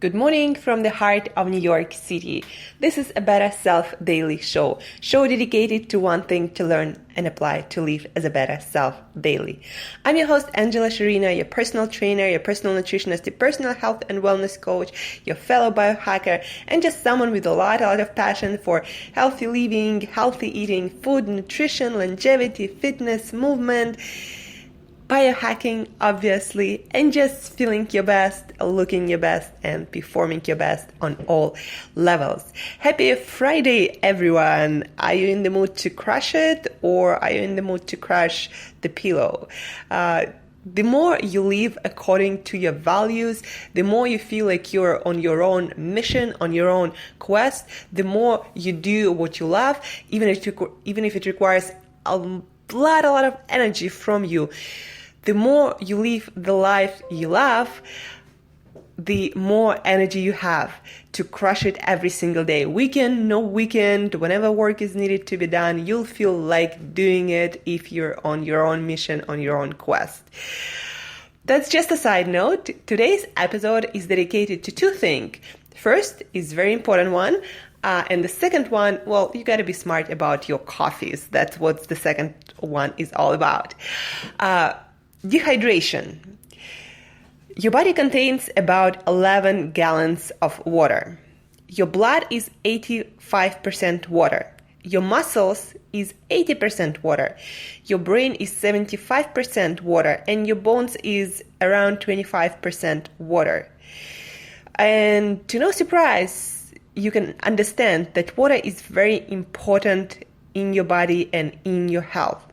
Good morning from the heart of New York City. This is a Better Self Daily show dedicated to one thing: to learn and apply to live as a better self daily. I'm your host, Shurina, your personal trainer, your personal nutritionist, your personal health and wellness coach, your fellow biohacker, and just someone with a lot of passion for healthy living, healthy eating, food, nutrition, longevity, fitness, movement, biohacking, obviously, and just feeling your best, looking your best, and performing your best on all levels. Happy Friday, everyone! Are you in the mood to crush it, or are you in the mood to crush the pillow? The more you live according to your values, the more you feel like you're on your own mission, on your own quest, the more you do what you love, even if it requires a lot of energy from you. The more you live the life you love, the more energy you have to crush it every single day. Weekend, no weekend, whenever work is needed to be done, you'll feel like doing it if you're on your own mission, on your own quest. That's just a side note. Today's episode is dedicated to two things. First is very important one. And the second one, well, you got to be smart about your coffees. That's what the second one is all about. Dehydration. Your body contains about 11 gallons of water. Your blood is 85% water. Your muscles is 80% water. Your brain is 75% water. And your bones is around 25% water. And to no surprise, you can understand that water is very important in your body and in your health.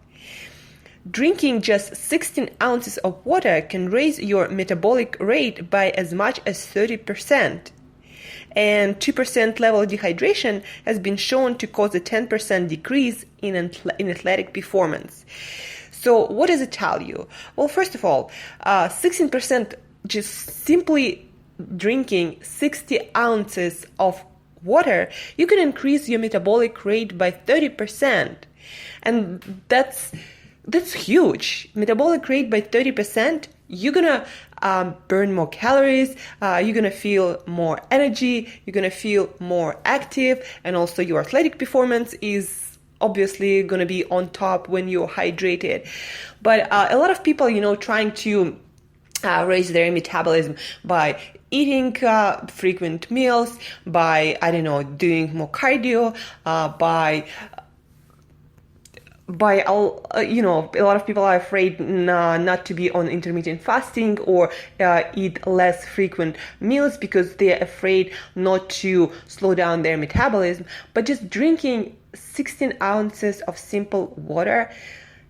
Drinking just 16 ounces of water can raise your metabolic rate by as much as 30%. And 2% level dehydration has been shown to cause a 10% decrease in athletic performance. So what does it tell you? Well, first of all, 16%, just simply drinking 60 ounces of water, you can increase your metabolic rate by 30%. And that's huge. Metabolic rate by 30%, you're gonna burn more calories, you're gonna feel more energy, you're gonna feel more active, and also your athletic performance is obviously gonna be on top when you're hydrated. But a lot of people, trying to raise their metabolism by eating frequent meals, by, doing more cardio, by a lot of people are afraid not to be on intermittent fasting or eat less frequent meals because they're afraid not to slow down their metabolism. But just drinking 16 ounces of simple water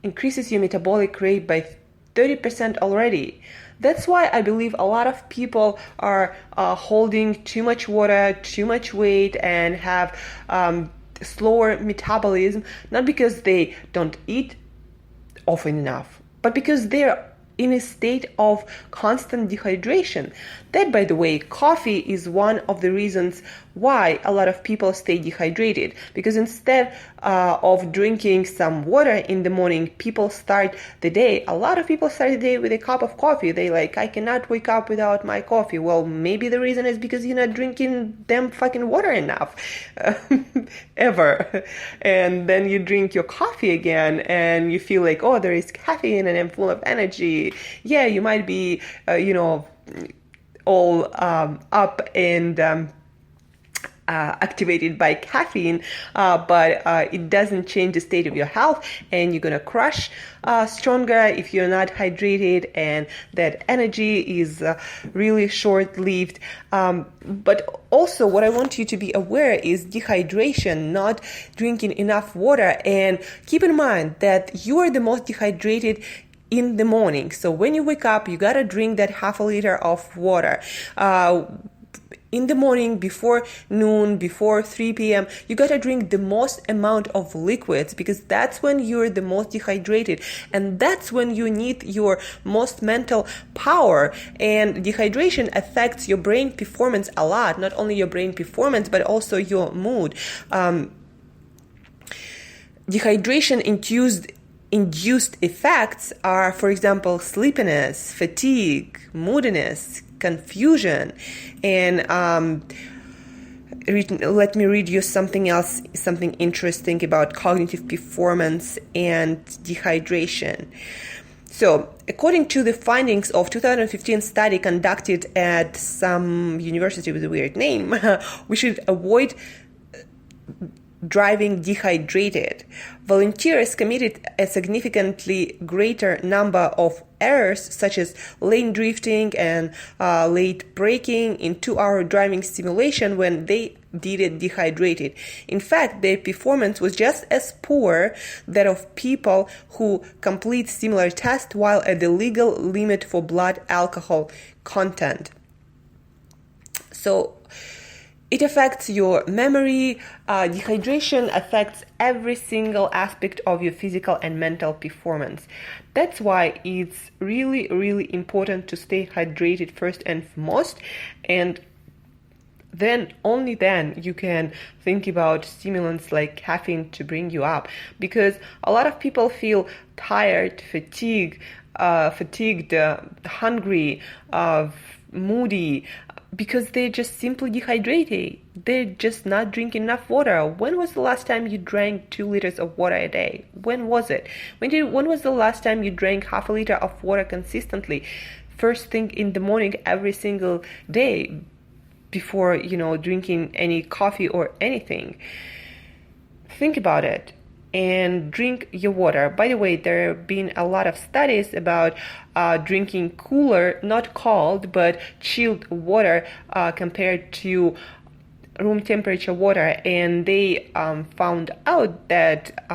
increases your metabolic rate by 30% already. That's why I believe a lot of people are holding too much water, too much weight, and have slower metabolism, not because they don't eat often enough, but because they're in a state of constant dehydration. That, by the way, coffee is one of the reasons why a lot of people stay dehydrated, because instead of drinking some water in the morning, a lot of people start the day with a cup of coffee. They I cannot wake up without my coffee. Well, maybe the reason is because you're not drinking damn fucking water enough, ever. And then you drink your coffee again and you feel like, oh, there is caffeine and I'm full of energy. Yeah, you might be, all up and activated by caffeine, but it doesn't change the state of your health, and you're gonna crush stronger if you're not hydrated, and that energy is really short-lived. But also what I want you to be aware is dehydration, not drinking enough water. And keep in mind that you are the most dehydrated in the morning. So when you wake up, you gotta drink that half a liter of water. In the morning, before noon, before 3 p.m., you gotta drink the most amount of liquids, because that's when you're the most dehydrated, and that's when you need your most mental power. And dehydration affects your brain performance a lot, not only your brain performance, but also your mood. Dehydration induced effects are, for example, sleepiness, fatigue, moodiness, confusion. And let me read you something else, something interesting about cognitive performance and dehydration. So, according to the findings of 2015 study conducted at some university with a weird name, we should avoid driving dehydrated. Volunteers committed a significantly greater number of errors such as lane drifting and late braking in 2-hour driving simulation when they did it dehydrated. In fact, their performance was just as poor that of people who complete similar tests while at the legal limit for blood alcohol content. So it affects your memory. Dehydration affects every single aspect of your physical and mental performance. That's why it's really, really important to stay hydrated first and foremost, and then only then you can think about stimulants like caffeine to bring you up, because a lot of people feel tired, fatigued, hungry, moody, because they're just simply dehydrated. They're just not drinking enough water. When was the last time you drank 2 liters of water a day? When was it? When was the last time you drank half a liter of water consistently, first thing in the morning every single day, before drinking any coffee or anything? Think about it and drink your water. By the way, there have been a lot of studies about drinking cooler, not cold, but chilled water compared to room temperature water, and they found out that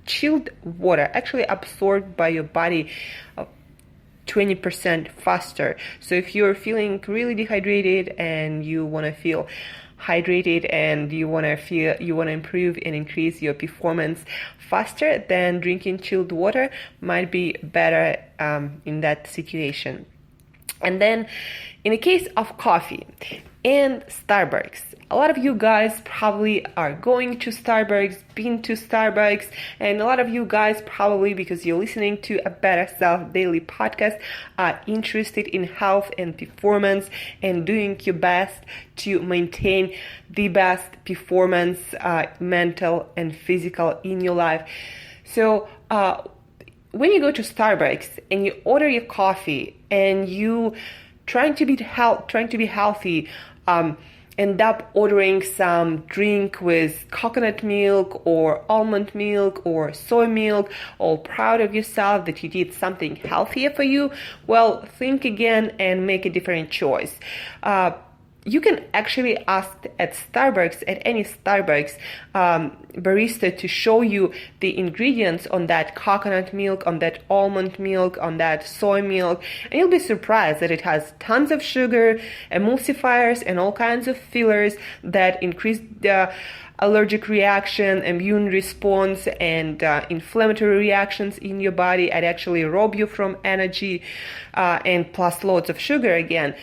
chilled water actually absorbed by your body 20% faster. So if you're feeling really dehydrated and you want to feel hydrated and you want to improve and increase your performance faster, then drinking chilled water might be better in that situation. And then in the case of coffee and Starbucks, a lot of you guys probably are going to Starbucks, been to Starbucks, and a lot of you guys probably, because you're listening to a Better Self Daily podcast, are interested in health and performance and doing your best to maintain the best performance, mental and physical, in your life. So when you go to Starbucks and you order your coffee and you trying to be healthy, end up ordering some drink with coconut milk or almond milk or soy milk, all proud of yourself that you did something healthier for you, well, think again and make a different choice. You can actually ask at Starbucks, at any Starbucks barista, to show you the ingredients on that coconut milk, on that almond milk, on that soy milk, and you'll be surprised that it has tons of sugar, emulsifiers, and all kinds of fillers that increase the allergic reaction, immune response, and inflammatory reactions in your body, and actually rob you from energy, and plus loads of sugar again.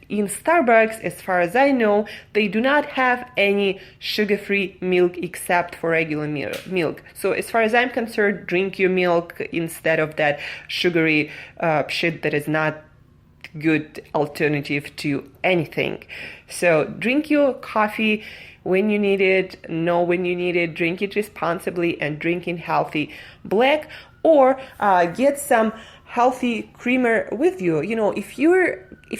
In Starbucks, as far as I know, they do not have any sugar-free milk except for regular milk. So as far as I'm concerned, drink your milk instead of that sugary shit that is not good alternative to anything. So drink your coffee when you need it, know when you need it, drink it responsibly, and drink it healthy black, or get some healthy creamer with you. If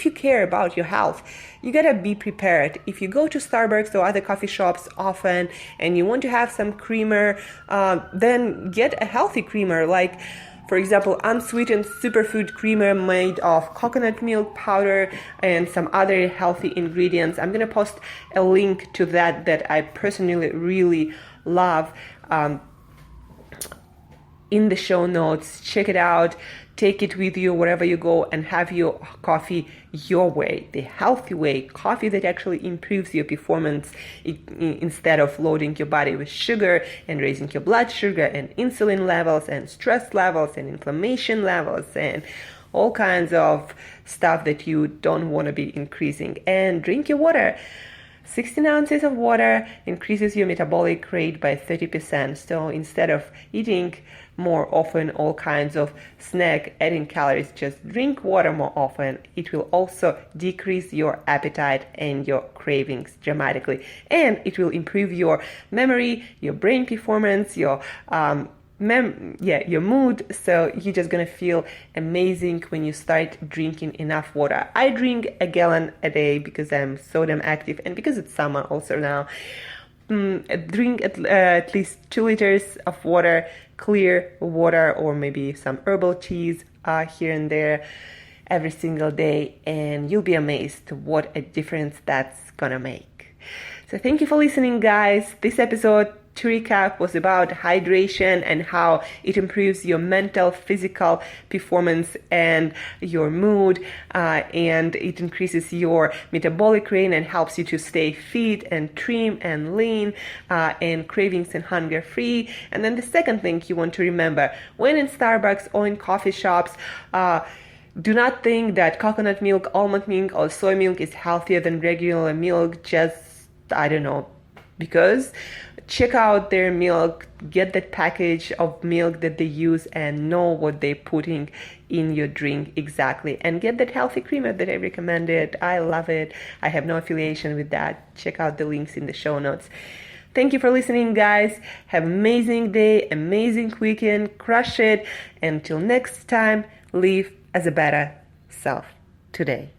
you care about your health, you gotta be prepared. If you go to Starbucks or other coffee shops often and you want to have some creamer, then get a healthy creamer, like, for example, unsweetened superfood creamer made of coconut milk powder and some other healthy ingredients. I'm going to post a link to that I personally really love in the show notes. Check it out. Take it with you wherever you go and have your coffee your way, the healthy way, coffee that actually improves your performance instead of loading your body with sugar and raising your blood sugar and insulin levels and stress levels and inflammation levels and all kinds of stuff that you don't want to be increasing. And drink your water. 16 ounces of water increases your metabolic rate by 30%. So instead of eating more often all kinds of snack, adding calories. Just drink water more often. It will also decrease your appetite and your cravings dramatically, and it will improve your memory, your brain performance, your your mood. So you're just gonna feel amazing when you start drinking enough water. I drink a gallon a day because I'm sodium active and because it's summer also now. Drink at least 2 liters of water, clear water, or maybe some herbal teas here and there every single day, and you'll be amazed what a difference that's gonna make. So thank you for listening, guys. This episode, to recap, was about hydration and how it improves your mental, physical performance and your mood, and it increases your metabolic rate and helps you to stay fit and trim and lean, and cravings and hunger free. And then the second thing you want to remember, when in Starbucks or in coffee shops, do not think that coconut milk, almond milk, or soy milk is healthier than regular milk, just, I don't know, because check out their milk, get that package of milk that they use, and know what they're putting in your drink exactly. And get that healthy creamer that I recommended. I love it. I have no affiliation with that. Check out the links in the show notes. Thank you for listening, guys. Have an amazing day, amazing weekend. Crush it. Until next time, live as a better self today.